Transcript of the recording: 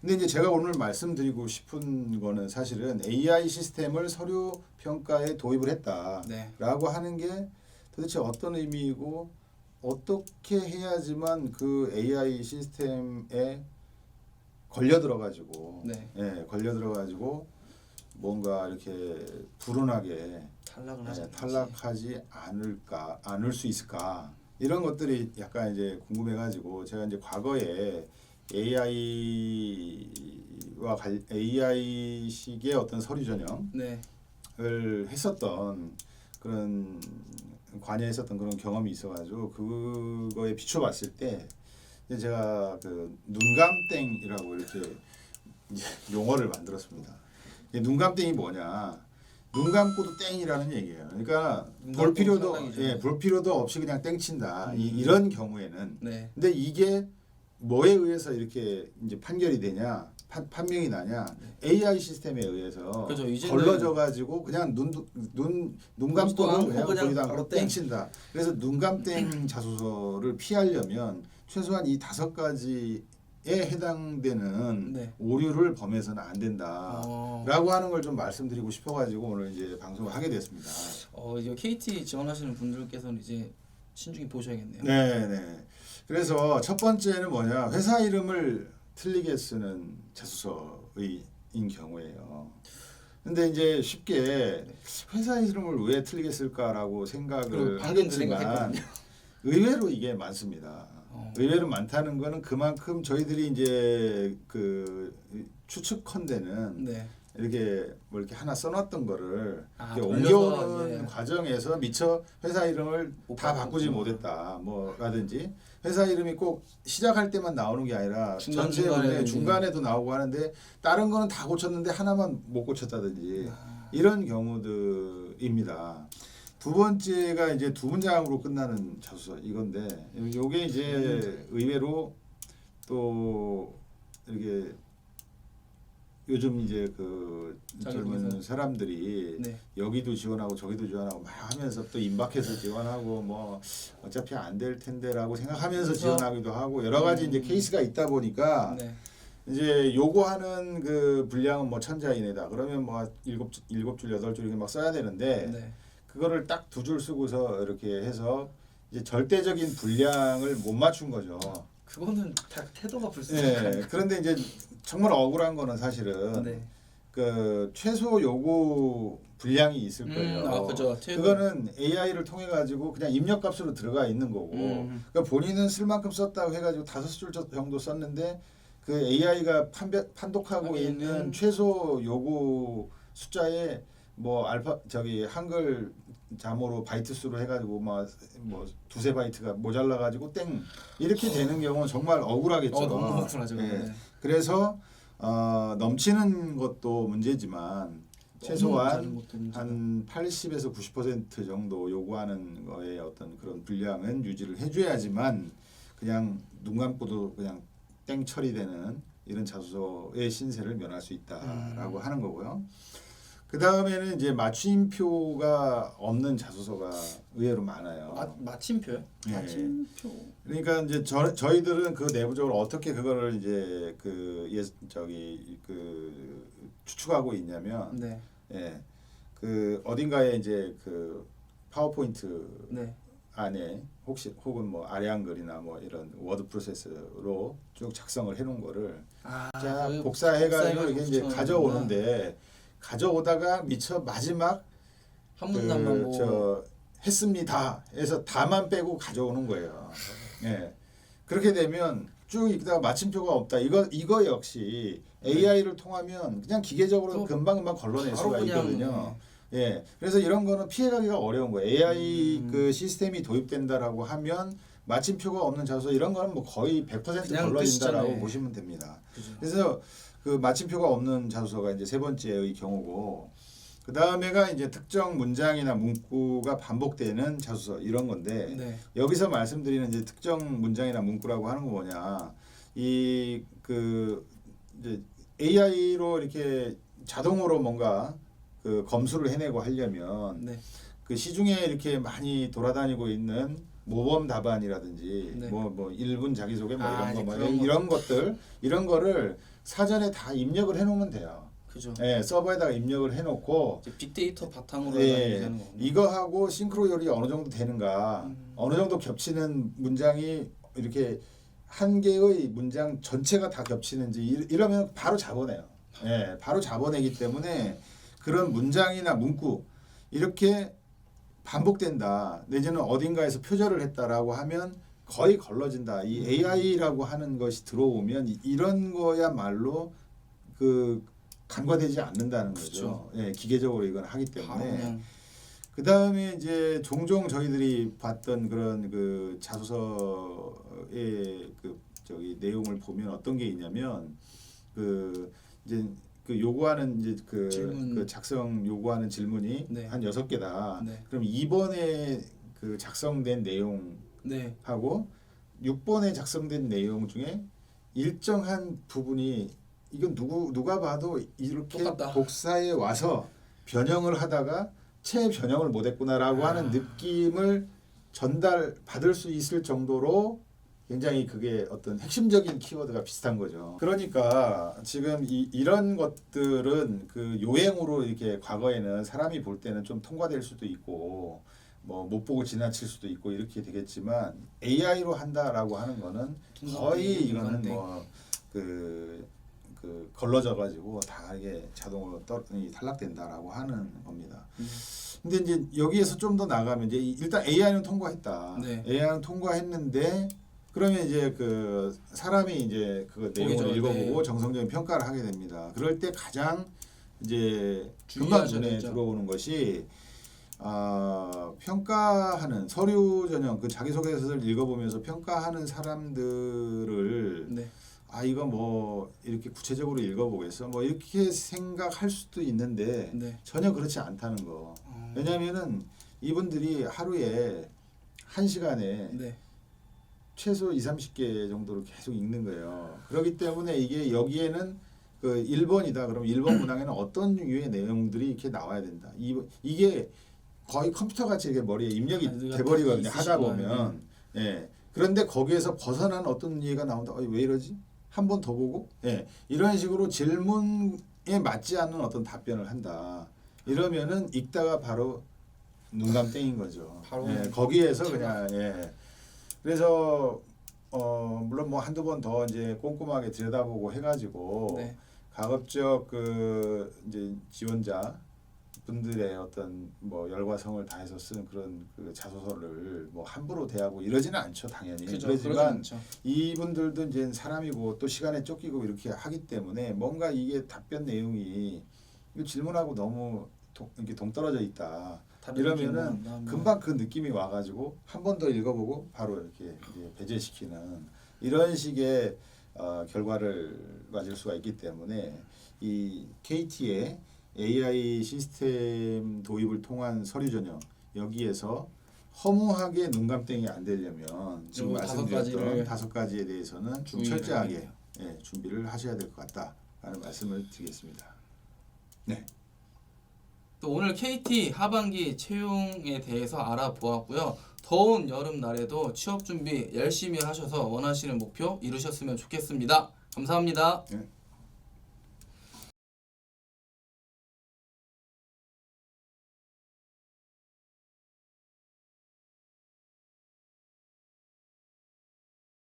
근데 이제 제가 오늘 말씀드리고 싶은 거는 사실은 AI 시스템을 서류 평가에 도입을 했다라고 네. 하는 게 도대체 어떤 의미이고 어떻게 해야지만 그 AI 시스템에 걸려 들어가지고 네. 걸려 들어가지고 뭔가 이렇게 불운하게 탈락하지 않을 수 있을까 이런 것들이 약간 이제 궁금해가지고 제가 이제 과거에 AI식의 어떤 서류 전형을 네. 했었던 그런 관여했었던 그런 경험이 있어가지고 그거에 비춰봤을 때 제가 그 눈감땡이라고 이렇게 이제 용어를 만들었습니다. 눈감땡이 뭐냐? 눈 감고도 땡이라는 얘기예요. 그러니까 볼 필요도 없이 그냥 땡친다. 이런 경우에는. 네. 근데 이게 뭐에 의해서 이렇게 이제 판결이 되냐? 판명이 나냐? AI 시스템에 의해서 그렇죠. 걸러져 가지고 그냥 눈 감고도 그냥 보지도 않고 땡친다. 그래서 눈감땡 자소서를 피하려면 최소한 이 5가지에 해당되는 네. 오류를 범해서는 안 된다라고 하는 걸 좀 말씀드리고 싶어가지고 오늘 이제 방송을 하게 됐습니다. 이제 KT 지원하시는 분들께서는 이제 신중히 보셔야겠네요. 네. 그래서 첫 번째는 뭐냐, 회사 이름을 틀리게 쓰는 자소서인 경우에요. 근데 이제 쉽게 회사 이름을 왜 틀리게 쓸까라고 생각을 하겠지만 의외로 이게 많습니다. 의외로 많다는 거는 그만큼 저희들이 이제 그 추측컨대는 네. 이렇게 뭐 이렇게 하나 써놨던 거를 돌려서 옮겨오는 과정에서 미처 회사 이름을 다 바꾸지 못했다 뭐라든지 회사 이름이 꼭 시작할 때만 나오는 게 아니라 전체 중간에도 나오고 하는데 다른 거는 다 고쳤는데 하나만 못 고쳤다든지 이런 경우들입니다. 두 번째가 이제 2문장으로 끝나는 자소서 이건데 요게 이제 의외로 또 이렇게 요즘 이제 그 젊은 사람들이 여기도 지원하고 저기도 지원하고 막 하면서 또 임박해서 지원하고 뭐 어차피 안 될 텐데라고 생각하면서 지원하기도 하고 여러 가지 이제 케이스가 있다 보니까 이제 요구하는 그 분량은 뭐 1000자 이내다. 그러면 뭐 7줄 8줄 이렇게 막 써야 되는데 그거를 딱 2줄 쓰고서 이렇게 해서 이제 절대적인 분량을 못 맞춘 거죠. 그거는 다 태도가 불순하네. 그런데 이제 정말 억울한 거는 사실은 그 최소 요구 분량이 있을 거예요. 그죠. 그거는 AI를 통해 가지고 그냥 입력값으로 들어가 있는 거고, 그러니까 본인은 쓸 만큼 썼다고 해가지고 5줄 정도 썼는데 그 AI가 판독하고 있는 최소 요구 숫자에 뭐 한글 자모로 바이트 수로 해가지고 뭐 2-3바이트가 모자라 가지고 땡 이렇게 되는 경우는 정말 억울하겠죠. 너무 억울하죠. 그래서 넘치는 것도 문제지만 최소한 한 80에서 90% 정도 요구하는 거에 어떤 그런 분량은 유지를 해줘야지만 그냥 눈 감고도 그냥 땡 처리되는 이런 자소서의 신세를 면할 수 있다라고 하는 거고요. 그 다음에는 이제 마침표가 없는 자소서가 의외로 많아요. 마침표요? 마침표. 그러니까 이제 저희들은 그 내부적으로 어떻게 그거를 이제 추측하고 있냐면, 그 어딘가에 이제 그 파워포인트 안에 혹은 뭐 아래 한글이나 뭐 이런 워드 프로세스로 쭉 작성을 해놓은 거를 복사해가지고 이게 이제 가져오는데. 가져오다가 미처 마지막 한 문단만 했습니다 해서 다만 빼고 가져오는 거예요. 그렇게 되면 쭉 읽다가 마침표가 없다. 이거 역시 AI를 통하면 그냥 기계적으로 금방 걸러낼 수가 있거든요. 그래서 이런 거는 피해가기가 어려운 거예요. AI 그 시스템이 도입된다라고 하면 마침표가 없는 자소서 이런 거는 뭐 거의 100% 걸러진다라고 보시면 됩니다. 그래서 그 마침표가 없는 자소서가 이제 세 번째의 경우고, 그 다음에가 이제 특정 문장이나 문구가 반복되는 자소서 이런 건데 여기서 말씀드리는 이제 특정 문장이나 문구라고 하는 거 뭐냐, 이제 AI로 이렇게 자동으로 뭔가 그 검수를 해내고 하려면 그 시중에 이렇게 많이 돌아다니고 있는 모범 답안이라든지 네. 뭐 1분 자기소개 뭐 아, 이런 거 뭐 이제 그런 이런 것들 이런 거를 사전에 다 입력을 해놓으면 돼요. 그죠. 예, 서버에다가 입력을 해놓고 이제 빅데이터 바탕으로 예, 되는 거군요. 이거하고 싱크로율이 어느 정도 되는가, 어느 정도 겹치는 문장이 이렇게 한 개의 문장 전체가 다 겹치는지 이러면 바로 잡아내요. 예, 바로 잡아내기 때문에 그런 문장이나 문구 이렇게 반복된다, 내지는 어딘가에서 표절을 했다라고 하면 거의 걸러진다. 이 AI라고 하는 것이 들어오면 이런 거야말로 그 간과되지 않는다는 거죠. 예, 기계적으로 이건 하기 바로 때문에. 그냥 그 다음에 이제 종종 저희들이 봤던 그런 그 자소서의 그 저기 내용을 보면 어떤 게 있냐면 그 이제 그 요구하는 이제 그 작성 요구하는 질문이 네. 한 6개다. 네. 그럼 2번에 그 작성된 내용하고 네. 6번에 작성된 내용 중에 일정한 부분이 이건 누가 봐도 이렇게 똑같다. 독사에 와서 변형을 하다가 채 변형을 못했구나라고 하는 느낌을 받을 수 있을 정도로 굉장히 그게 어떤 핵심적인 키워드가 비슷한 거죠. 그러니까 지금 이런 것들은 그 요행으로 이렇게 과거에는 사람이 볼 때는 좀 통과될 수도 있고 뭐 못 보고 지나칠 수도 있고 이렇게 되겠지만 AI로 한다라고 하는 거는 거의 이거는 뭐 그 걸러져 가지고 다 이게 자동으로 탈락된다라고 하는 겁니다. 근데 이제 여기에서 좀 더 나가면 이제 일단 AI는 통과했다. 네. AI는 통과했는데 그러면 이제 그 사람이 이제 그 내용을 보이죠. 읽어보고 네. 정성적인 평가를 하게 됩니다. 그럴 때 가장 이제 금방 주의하셔야 눈에 되죠. 들어오는 것이 평가하는 서류 전형 그 자기소개서를 읽어보면서 평가하는 사람들을 네. 이거 뭐 이렇게 구체적으로 읽어보겠어 뭐 이렇게 생각할 수도 있는데 네. 전혀 그렇지 않다는 거. 왜냐하면은 이분들이 하루에 1시간에 네. 최소 2-30개 정도를 계속 읽는 거예요. 그렇기 때문에 이게 여기에는 그 1번이다. 그럼 1번 문항에는 어떤 유의 내용들이 이렇게 나와야 된다. 이게 거의 컴퓨터 같이 이렇게 머리에 입력이 돼버리거든요. 하다 보면. 예. 그런데 거기에서 벗어난 어떤 얘기가 나온다. 왜 이러지? 한 번 더 보고. 예. 이런 식으로 질문에 맞지 않는 어떤 답변을 한다. 이러면은 읽다가 바로 눈감땡인 거죠. 바로 예. 거기에서 그냥 예. 그래서 물론 뭐 한두 번 더 이제 꼼꼼하게 들여다보고 해가지고 네. 가급적 그 이제 지원자 분들의 어떤 뭐 열과 성을 다해서 쓴 그런 그 자소서를 뭐 함부로 대하고 이러지는 않죠, 당연히. 그죠. 그렇지만 그렇죠. 이분들도 이제 사람이고 또 시간에 쫓기고 이렇게 하기 때문에 뭔가 이게 답변 내용이 이거 질문하고 너무 이렇게 동떨어져 있다. 이러면은 금방 그 느낌이 와가지고 한 번 더 읽어보고 바로 이렇게 이제 배제시키는 이런 식의 결과를 맞을 수가 있기 때문에 이 KT의 AI 시스템 도입을 통한 서류 전형 여기에서 허무하게 눈감땡이 안 되려면 지금 말씀드렸던 5가지에 대해서는 좀 철저하게 준비를 하셔야 될 것 같다라는 말씀을 드리겠습니다. 네. 또 오늘 KT 하반기 채용에 대해서 알아보았고요. 더운 여름 날에도 취업 준비 열심히 하셔서 원하시는 목표 이루셨으면 좋겠습니다. 감사합니다. 네.